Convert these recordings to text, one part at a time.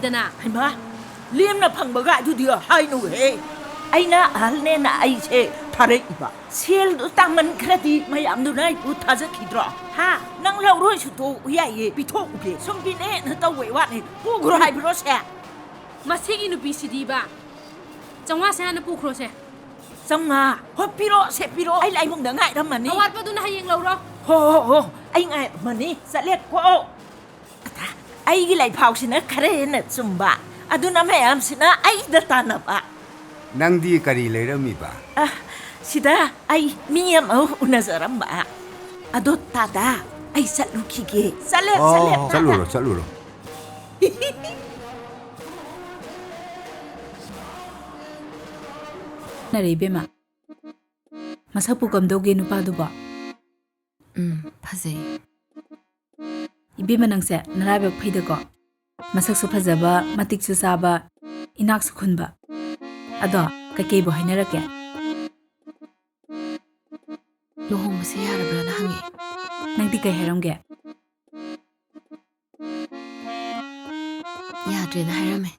Dana, Hemma, liam na pangbaga tu dia hai nu he. Ai na alne na ai che thare iba. Sel du taman krati mayam du nai u thaja khidro. Ha, nang lau roi su to ya ye bithok uble. Som bin e na taw we wat ni. Pu gro hai bro se. masigi nu PCD ba. Changwa se na pu khro se. Samnga, ho piro se piro ai lai mong da ngai ram mani. Awat pa du na hayeng lau ro. Ho, ai ngai mani sa let ko. Ai gi lai phau sina khare na chumba. Aduna mayam sina ai da tanapa. Nangdi kari leirami ba? Sida ai miyam au unazaram ba. Adot tada ai satlu kige. Salet. Saluro. Nari bema. Masa pukam doge nupa duba. Phazai. Ibema nangse narabak phida ko. Masak su phazaba, matik su saba, inak su khunba. Ado kakei bo hainarake. Lohong mase yarabra na hangi. Nangdi kai haramge. Yadre na hairame.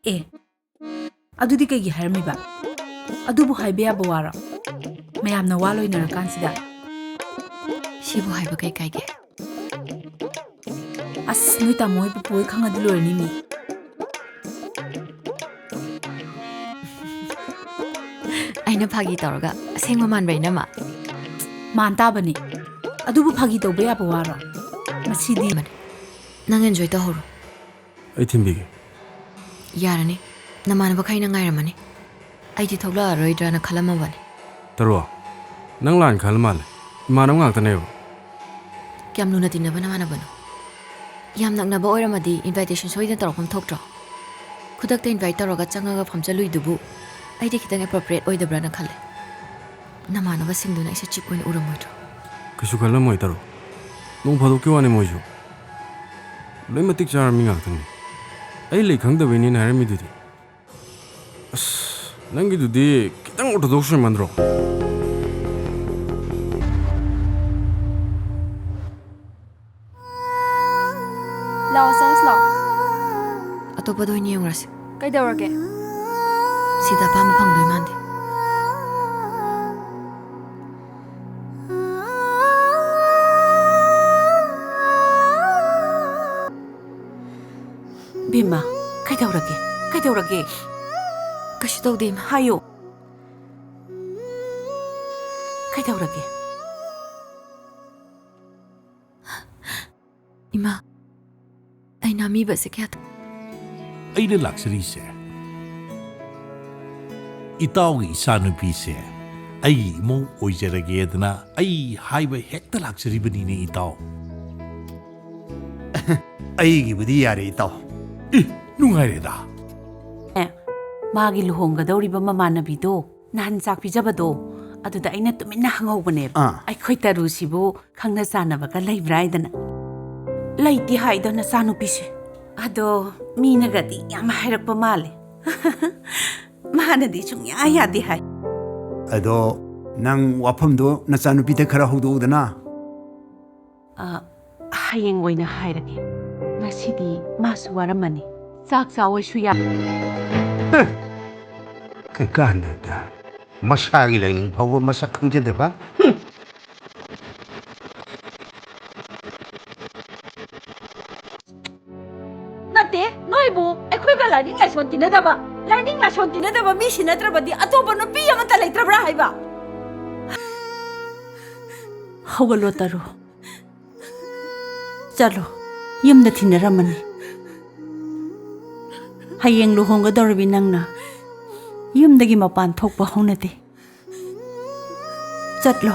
Adudi kai gi harami ba. Adubu haibe ya bawara. Mayam na waloi narakan sida. Shibu haiba kai kai ge. As nui tamoy pupuy khang adulor ni mi. Aina phagi tawraga asengma manbai na ma. Manta bani. Adubu phagi tawbe ya bawara. Masidi. Nang enjoy ta horo. Ai thimbige. Yarani. Namana ba khaina ngairamani. Ai ti thogla roidra na khalama bani. Tarwa. Nang lan khalmal. Manam ngak tane. Kyam luna tinna bana mana bano. Yam nak na ba oiramadi invitation soida tarokam thoktra. Khudakta invite taraga changaga phamchalui dubu. Ai de khitang appropriate oidabra na khale. Namana ba singduna isa chip oin uramoidro. Kisu khalam moi taro. Nong phado ke wani moju. Lei matik char mi ngak tane. Ai lei khang da beni na harami dudi. Nangi dudi kitang orthodox mandro. Lao sans lao. Atopa doi ni yongrasi. Kaidaurage. Sida pama phangdoi mandi. Bima, kaidaurage. Kashi tawde ma. Hayo. Kaidaurage. Ima. Ai nami ba se kya. Aina luxury se. Itaw gi sanupi se. Ai mo oijerage dana ai haiba hekta luxury bani ne itaw. Ai gi budi yare itaw. Nungai da. Magi luhonga dauriba mamanabido. Nahan sak pijabado. Aduda aina tumina hangawbane. Ai khoi taru sibu khangna sanaba ka laibraidana. Laiti haidana sanupise. Ado minagadi yam hairakpa male. Mahanadi chungya yadi hai. Ado nang wafamdo nachanupi khara hududana. Hayeng oina hairage. Ngasidi masu waramani. Sak sawaisu ya. Kaganada. Masagi lang bawa masak kang dyan, diba? Nate, noibu, ekhoy ka lining lesson tinadaba. Lining lesson tinadaba mi sinatrabadi atoba no pi amanta leitrabra haiba. Hawalo taru. Chalo, yumda thinaramani. Hayeng luhonga darabi nangna. Yumdagi mapan thokpa honate. Chatlo.